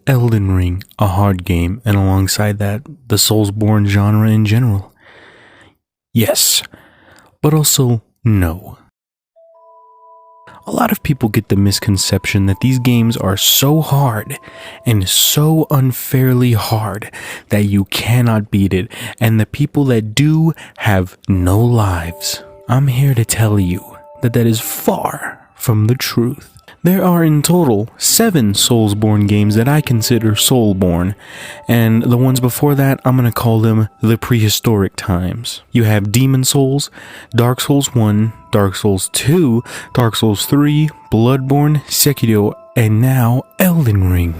Elden Ring a hard game, and alongside that, the Soulsborne genre in general? Yes, but also no. A lot of people get the misconception that these games are so hard and so unfairly hard that you cannot beat it, and the people that do have no lives. I'm here to tell you that that is far from the truth. There are in total 7 Soulsborne games that I consider Soulborne, and the ones before that, I'm gonna call them the prehistoric times. You have Demon Souls, Dark Souls 1, Dark Souls 2, Dark Souls 3, Bloodborne, Sekiro, and now Elden Ring.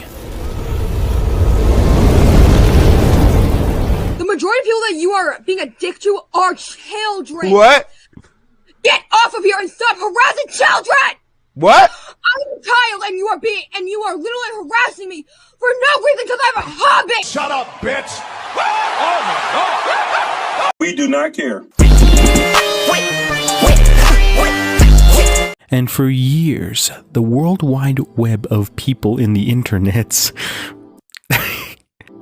The majority of people that you are being a dick to are children! What? Get off of here and stop harassing children! What? I'm a child and you are literally harassing me for no reason because I have a hobby! Shut up, bitch! Oh my God! We do not care. And for years, the World Wide Web of people in the internets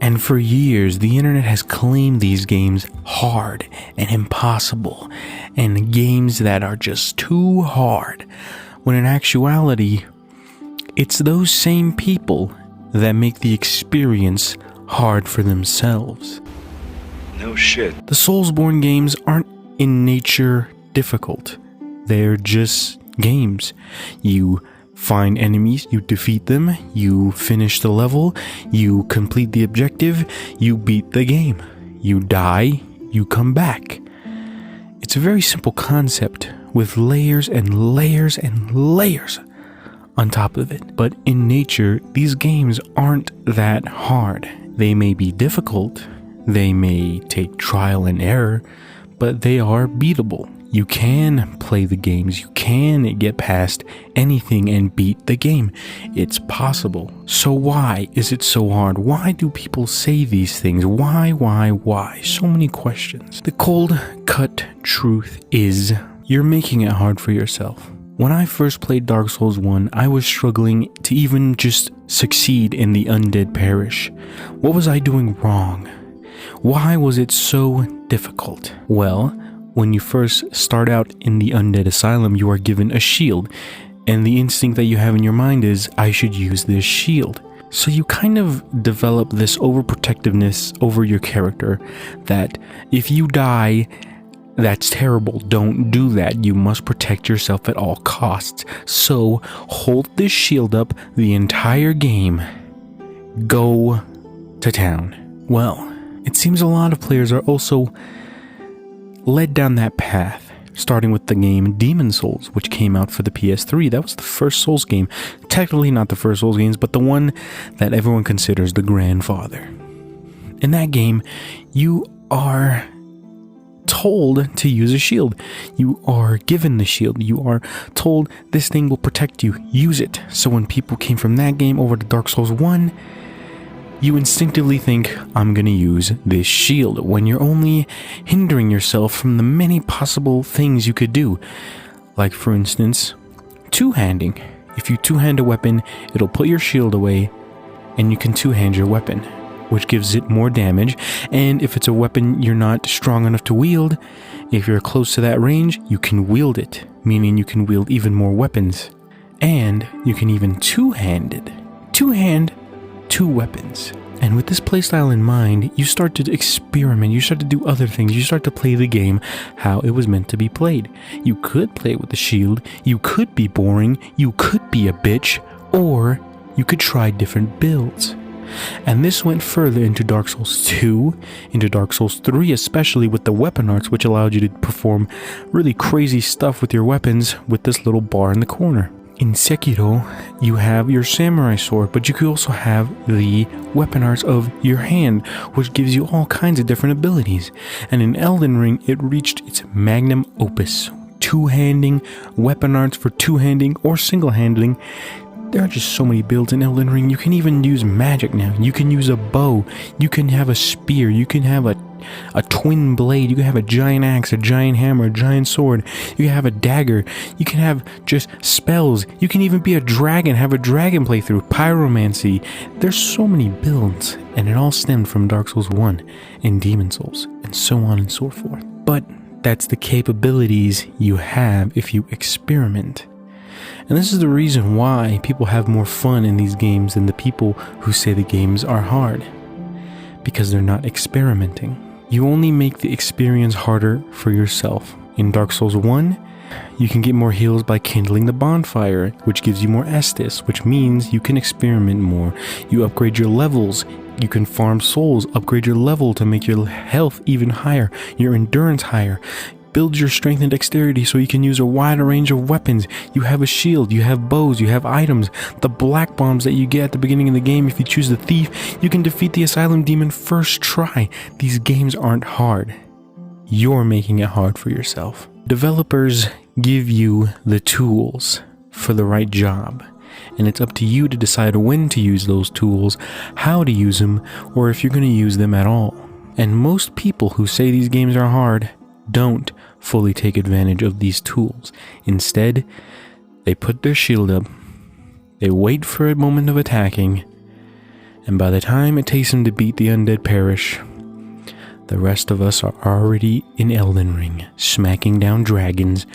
and for years, the internet has claimed these games hard and impossible, and games that are just too hard, when in actuality, it's those same people that make the experience hard for themselves. No shit. The Soulsborne games aren't in nature difficult. They're just games. You find enemies, you defeat them, you finish the level, you complete the objective, you beat the game. You die, you come back. It's a very simple concept with layers and layers and layers on top of it. But in nature, these games aren't that hard. They may be difficult, they may take trial and error, but they are beatable. You can play the games, you can get past anything and beat the game. It's possible. So why is it so hard? Why do people say these things? Why? So many questions. The cold cut truth is, you're making it hard for yourself. When I first played Dark Souls 1, I was struggling to even just succeed in the undead parish. What was I doing wrong? Why was it so difficult? Well, when you first start out in the undead asylum, you are given a shield, and the instinct that you have in your mind is, I should use this shield. So you kind of develop this overprotectiveness over your character, that if you die, that's terrible, don't do that, you must protect yourself at all costs. So hold this shield up the entire game, go to town. Well, it seems a lot of players are also led down that path, starting with the game Demon Souls, which came out for the PS3. That was the first Souls game. Technically not the first Souls games, but the one that everyone considers the grandfather. In that game, you are told to use a shield. You are given the shield. You are told this thing will protect you. Use it. So when people came from that game over to Dark Souls 1, you instinctively think, I'm gonna use this shield, when you're only hindering yourself from the many possible things you could do. Like, for instance, two-handing. If you two-hand a weapon, it'll put your shield away, and you can two-hand your weapon, which gives it more damage. And if it's a weapon you're not strong enough to wield, if you're close to that range, you can wield it, meaning you can wield even more weapons. And you can even two-hand it. Two-hand 2 weapons. And with this playstyle in mind, you start to experiment, you start to do other things, you start to play the game how it was meant to be played. You could play it with the shield, you could be boring, you could be a bitch, or you could try different builds. And this went further into Dark Souls 2, into Dark Souls 3, especially with the weapon arts, which allowed you to perform really crazy stuff with your weapons with this little bar in the corner. In Sekiro, you have your samurai sword, but you could also have the weapon arts of your hand, which gives you all kinds of different abilities. And in Elden Ring, it reached its magnum opus. Two-handing, weapon arts for two-handing or single-handing, There are just so many builds in Elden Ring. You can even use magic now. You can use a bow. You can have a spear. You can have a twin blade. You can have a giant axe, a giant hammer, a giant sword. You can have a dagger. You can have just spells. You can even be a dragon, have a dragon playthrough, pyromancy. There's so many builds, and it all stemmed from Dark Souls 1 and Demon Souls, and so on and so forth. But that's the capabilities you have if you experiment. And this is the reason why people have more fun in these games than the people who say the games are hard. Because they're not experimenting. You only make the experience harder for yourself. In Dark Souls 1, you can get more heals by kindling the bonfire, which gives you more Estus, which means you can experiment more. You upgrade your levels. You can farm souls, upgrade your level to make your health even higher, your endurance higher. Build your strength and dexterity so you can use a wider range of weapons. You have a shield, you have bows, you have items. The black bombs that you get at the beginning of the game, if you choose the thief, you can defeat the asylum demon first try. These games aren't hard. You're making it hard for yourself. Developers give you the tools for the right job. And it's up to you to decide when to use those tools, how to use them, or if you're going to use them at all. And most people who say these games are hard don't fully take advantage of these tools. Instead, they put their shield up, they wait for a moment of attacking, and by the time it takes them to beat the undead parish, the rest of us are already in Elden Ring, smacking down dragons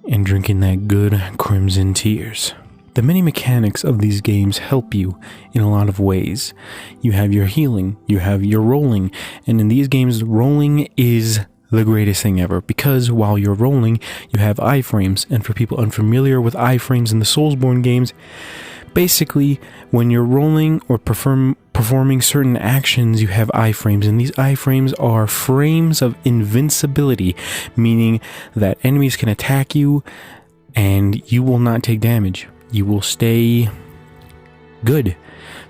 and drinking that good crimson tears. The many mechanics of these games help you in a lot of ways. You have your healing, you have your rolling, and in these games, rolling is the greatest thing ever, because while you're rolling, you have iframes, and for people unfamiliar with iframes in the Soulsborne games, basically, when you're rolling or performing certain actions, you have iframes, and these iframes are frames of invincibility, meaning that enemies can attack you, and you will not take damage. You will stay good.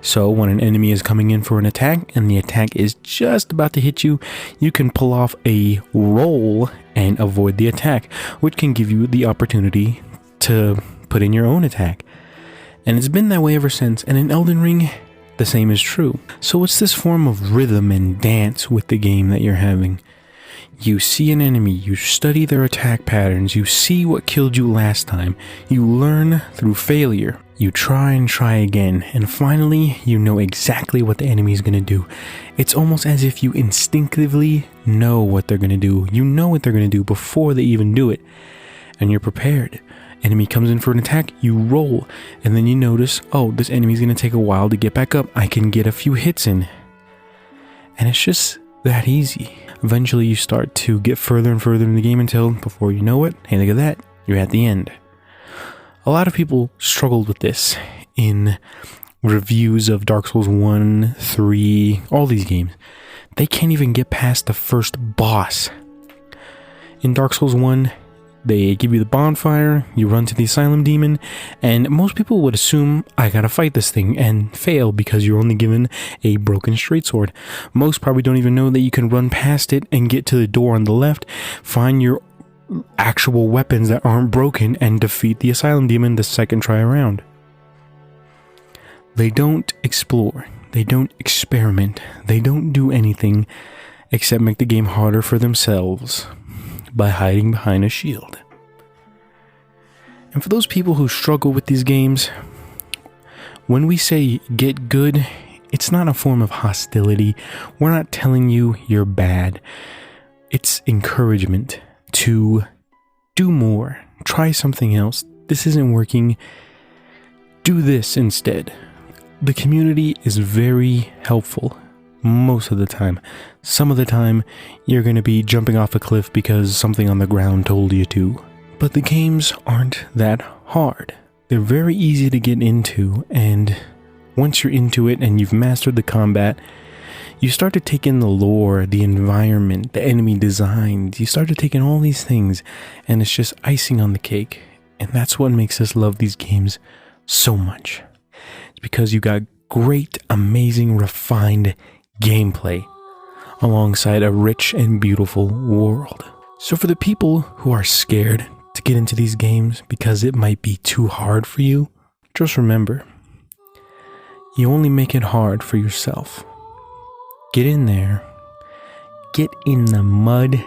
So when an enemy is coming in for an attack and the attack is just about to hit you, you can pull off a roll and avoid the attack, which can give you the opportunity to put in your own attack. And it's been that way ever since, and in Elden Ring, the same is true. So it's this form of rhythm and dance with the game that you're having. You see an enemy, you study their attack patterns, you see what killed you last time, you learn through failure, you try and try again, and finally you know exactly what the enemy is going to do. It's almost as if you instinctively know what they're going to do. You know what they're going to do before they even do it, and you're prepared. Enemy comes in for an attack, you roll, and then you notice, oh, this enemy's going to take a while to get back up. I can get a few hits in. And it's just that easy. Eventually you start to get further and further in the game until, before you know it, hey, look at that, you're at the end. A lot of people struggled with this in reviews of Dark Souls 1, 3, all these games. They can't even get past the first boss. In Dark Souls 1, they give you the bonfire, you run to the asylum demon, and most people would assume, I gotta fight this thing, and fail because you're only given a broken straight sword. Most probably don't even know that you can run past it and get to the door on the left, find your actual weapons that aren't broken, and defeat the asylum demon the second try around. They don't explore, they don't experiment, they don't do anything except make the game harder for themselves by hiding behind a shield. And for those people who struggle with these games, when we say get good, it's not a form of hostility. We're not telling you you're bad. It's encouragement to do more, try something else. This isn't working. Do this instead. The community is very helpful. Most of the time. Some of the time, you're going to be jumping off a cliff because something on the ground told you to. But the games aren't that hard. They're very easy to get into, and once you're into it and you've mastered the combat, you start to take in the lore, the environment, the enemy designs. You start to take in all these things, and it's just icing on the cake. And that's what makes us love these games so much. It's because you got great, amazing, refined gameplay alongside a rich and beautiful world. So for the people who are scared to get into these games because it might be too hard for you, just remember, you only make it hard for yourself. Get in there, get in the mud,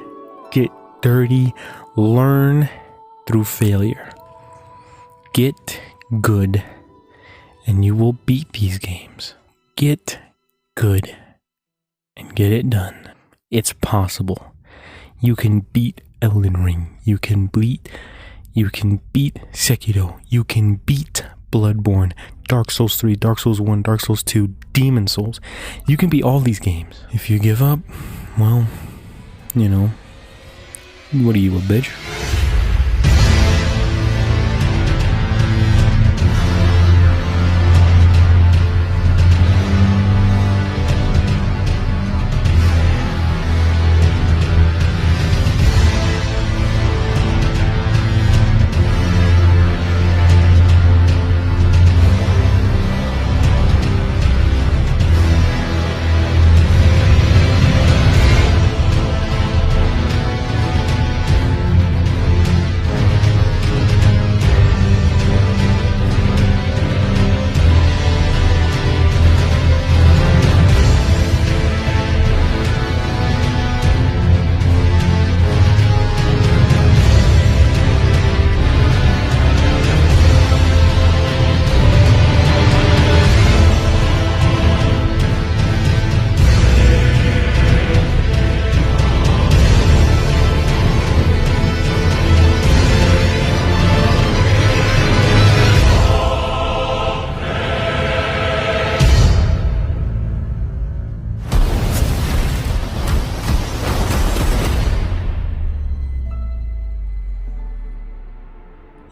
get dirty, learn through failure. Get good, and you will beat these games. Get good and get it done. It's possible. You can beat Elden Ring. You can beat Sekiro. You can beat Bloodborne, Dark Souls 3, Dark Souls 1, Dark Souls 2, Demon Souls. You can beat all these games. If you give up, well, you know, what are you, a bitch?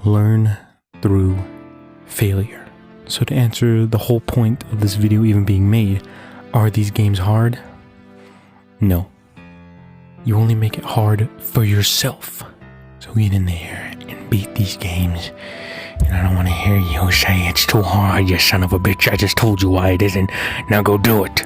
Learn through failure. So to answer the whole point of this video even being made, are these games hard? No. You only make it hard for yourself. So get in there and beat these games. And I don't want to hear you say it's too hard, you son of a bitch. I just told you why it isn't. Now go do it.